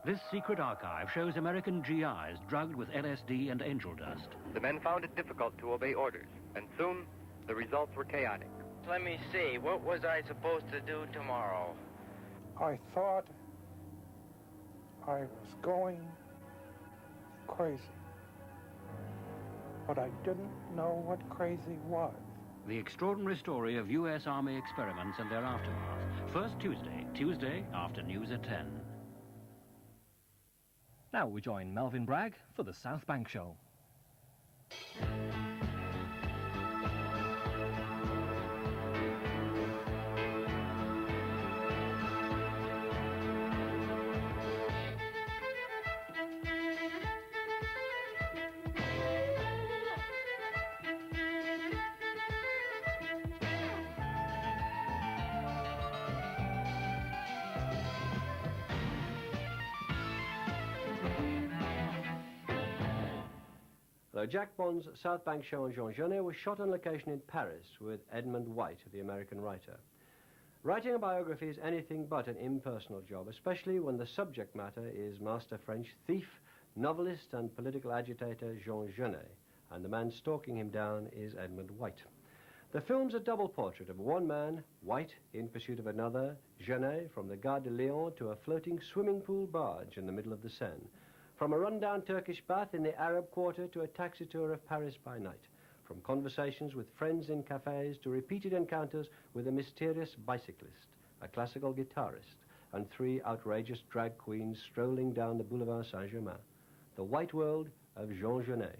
This secret archive shows American GIs drugged with LSD and angel dust. The men found it difficult to obey orders, and soon the results were chaotic. Let me see, what was I supposed to do tomorrow? I thought I was going crazy, but I didn't know what crazy was. The extraordinary story of U.S. Army experiments and their aftermath. First Tuesday after news at 10. Now we join Melvyn Bragg for the South Bank Show. Jack Bond's South Bank Show on Jean Genet was shot on location in Paris with Edmund White, the American writer. Writing a biography is anything but an impersonal job, especially when the subject matter is master French thief, novelist and political agitator Jean Genet, and the man stalking him down is Edmund White. The film's a double portrait of one man, White, in pursuit of another, Genet, from the Gare de Lyon to a floating swimming pool barge in the middle of the Seine. From a run-down Turkish bath in the Arab quarter to a taxi tour of Paris by night. From conversations with friends in cafes to repeated encounters with a mysterious bicyclist, a classical guitarist, and 3 outrageous drag queens strolling down the Boulevard Saint-Germain. The white world of Jean Genet.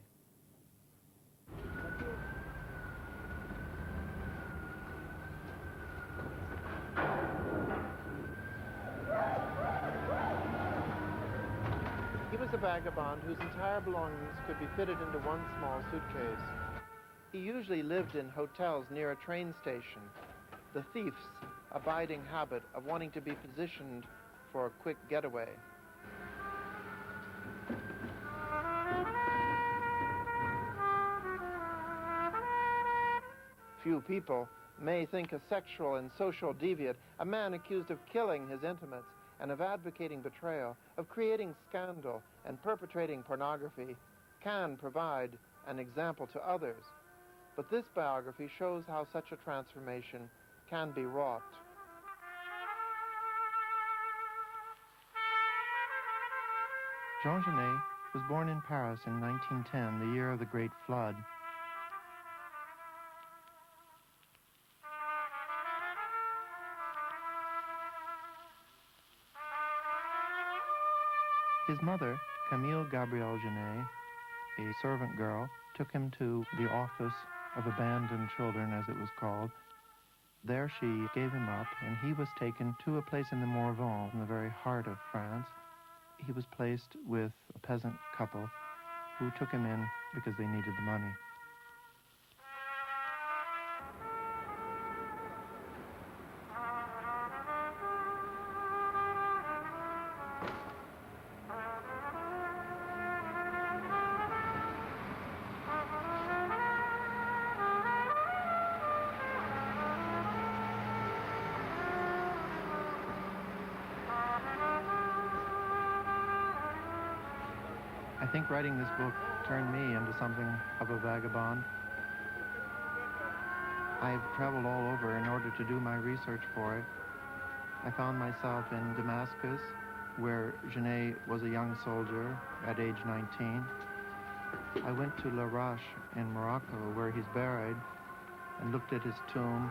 He was a vagabond whose entire belongings could be fitted into one small suitcase. He usually lived in hotels near a train station, the thief's abiding habit of wanting to be positioned for a quick getaway. Few people may think a sexual and social deviant, a man accused of killing his intimates and of advocating betrayal, of creating scandal and perpetrating pornography, can provide an example to others. But this biography shows how such a transformation can be wrought. Jean Genet was born in Paris in 1910, the year of the Great Flood. His mother, Camille Gabrielle Genet, a servant girl, took him to the office of abandoned children, as it was called. There she gave him up, and he was taken to a place in the Morvan, in the very heart of France. He was placed with a peasant couple who took him in because they needed the money. I think writing this book turned me into something of a vagabond. I've traveled all over in order to do my research for it. I found myself in Damascus, where Genet was a young soldier at age 19. I went to La Roche in Morocco, where he's buried, and looked at his tomb.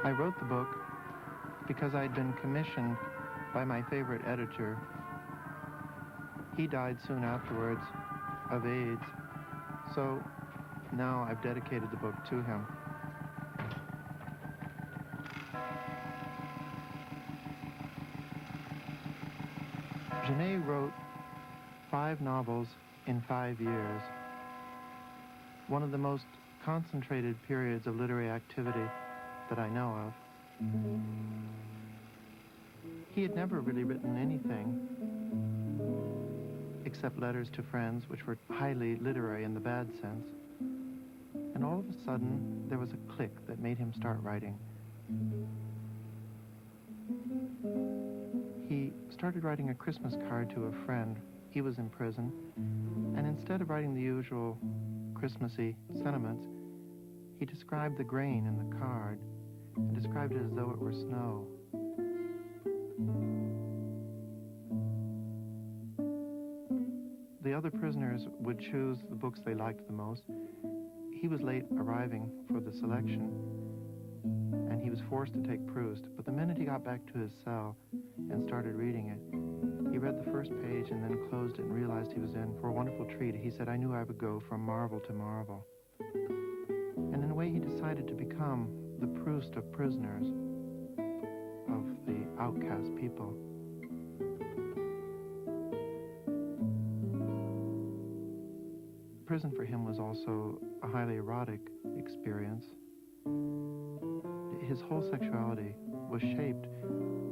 I wrote the book because I'd been commissioned by my favorite editor. He died soon afterwards of AIDS, so now I've dedicated the book to him. Genet wrote 5 novels in 5 years, one of the most concentrated periods of literary activity that I know of. He had never really written anything except letters to friends, which were highly literary in the bad sense. And all of a sudden, there was a click that made him start writing. He started writing a Christmas card to a friend. He was in prison. And instead of writing the usual Christmassy sentiments, he described the grain in the card and described it as though it were snow. The other prisoners would choose the books they liked the most. He was late arriving for the selection, and he was forced to take Proust. But the minute he got back to his cell and started reading it, he read the first page and then closed it and realized he was in for a wonderful treat. He said, "I knew I would go from marvel to marvel." And in a way, he decided to become the Proust of prisoners, of the outcast people. Prison for him was also a highly erotic experience. His whole sexuality was shaped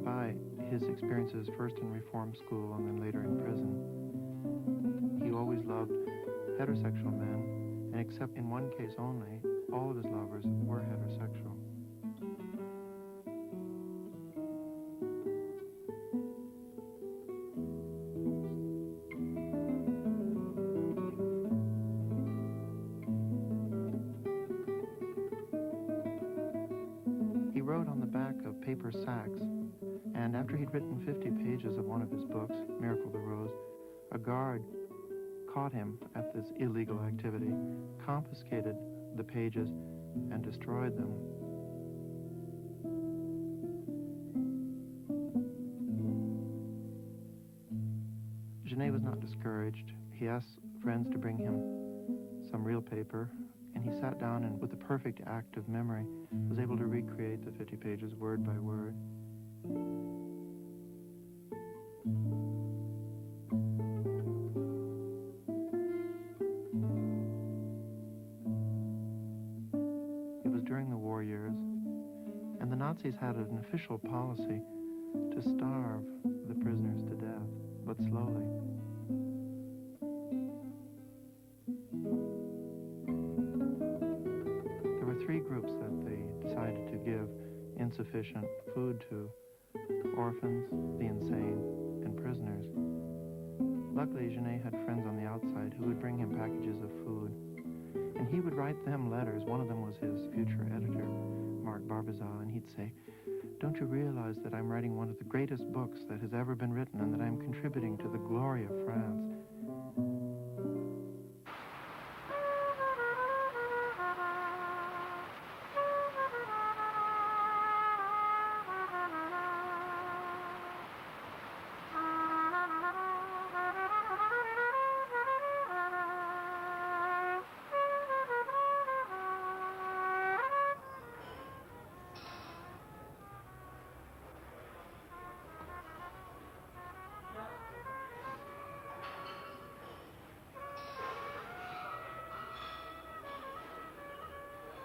by his experiences first in reform school and then later in prison. He always loved heterosexual men, and except in one case only, all of his lovers were heterosexual. He wrote on the back of paper sacks, and after he'd written 50 pages of one of his books, Miracle the Rose, a guard caught him at this illegal activity, confiscated the pages, and destroyed them. Genet was not discouraged. He asked friends to bring him some real paper, and he sat down and, with a perfect act of memory, was able to recreate the 50 pages word by word. It was during the war years, and the Nazis had an official policy to starve the prisoners to death, but slowly. There were 3 groups that they decided to give insufficient food to: orphans, the insane, and prisoners. Luckily, Genet had friends on the outside who would bring him packages of food, and he would write them letters. One of them was his future editor, Marc Barbizon, and he'd say, "Don't you realize that I'm writing one of the greatest books that has ever been written and that I'm contributing to the glory of France?"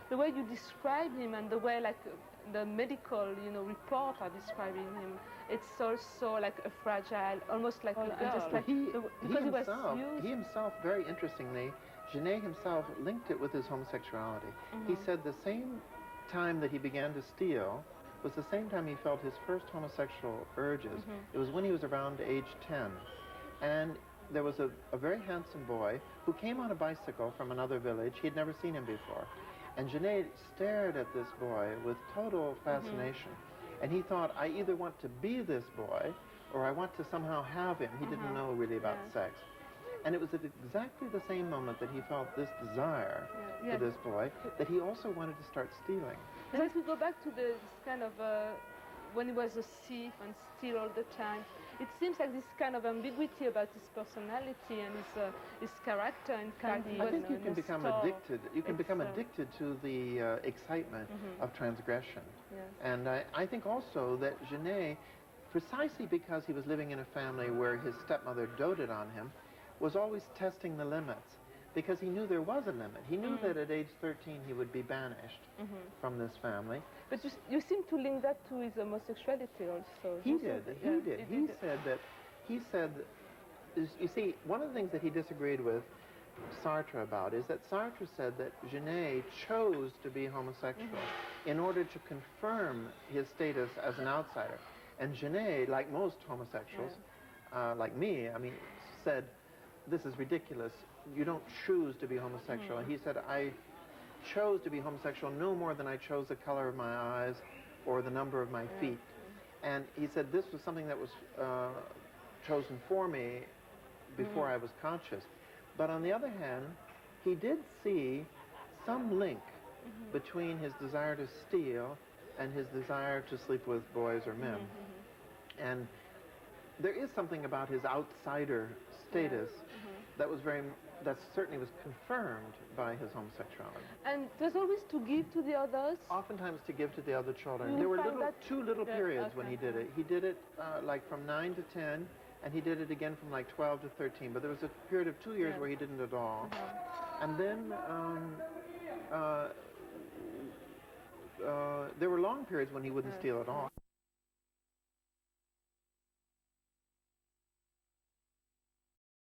The way you describe him and the way, like, the medical, report are describing him, it's also like a fragile, almost like a girl. Just like He himself, very interestingly, Genet himself linked it with his homosexuality. He said the same time that he began to steal was the same time he felt his first homosexual urges. It was when he was around age 10. And there was a very handsome boy who came on a bicycle from another village. He had never seen him before. And Genet stared at this boy with total fascination. And he thought, I either want to be this boy or I want to somehow have him. He didn't know really about sex. And it was at exactly the same moment that he felt this desire for this boy that he also wanted to start stealing. And if we go back to this kind of, when he was a thief and steal all the time, it seems like this kind of ambiguity about his personality and his character. And I think you can become addicted. You can become addicted to the excitement of transgression. Yes. And I think also that Genet, precisely because he was living in a family where his stepmother doted on him, was always testing the limits. because he knew there was a limit. He knew that at age 13 he would be banished from this family. But you seem to link that to his homosexuality also. He did. He said, you see, one of the things that he disagreed with Sartre about is that Sartre said that Genet chose to be homosexual in order to confirm his status as an outsider. And Genet, like most homosexuals, like me, I mean, said, this is ridiculous. You don't choose to be homosexual. And he said, I chose to be homosexual no more than I chose the color of my eyes or the number of my feet. And he said this was something that was chosen for me before I was conscious. But on the other hand, he did see some link between his desire to steal and his desire to sleep with boys or men. And there is something about his outsider status that certainly was confirmed by his homosexuality. And there's always to give to the others? Oftentimes to give to the other children. There were two little periods when he did it. He did it like from 9 to 10, and he did it again from like 12 to 13. But there was a period of 2 years where he didn't at all. And then there were long periods when he wouldn't steal at all.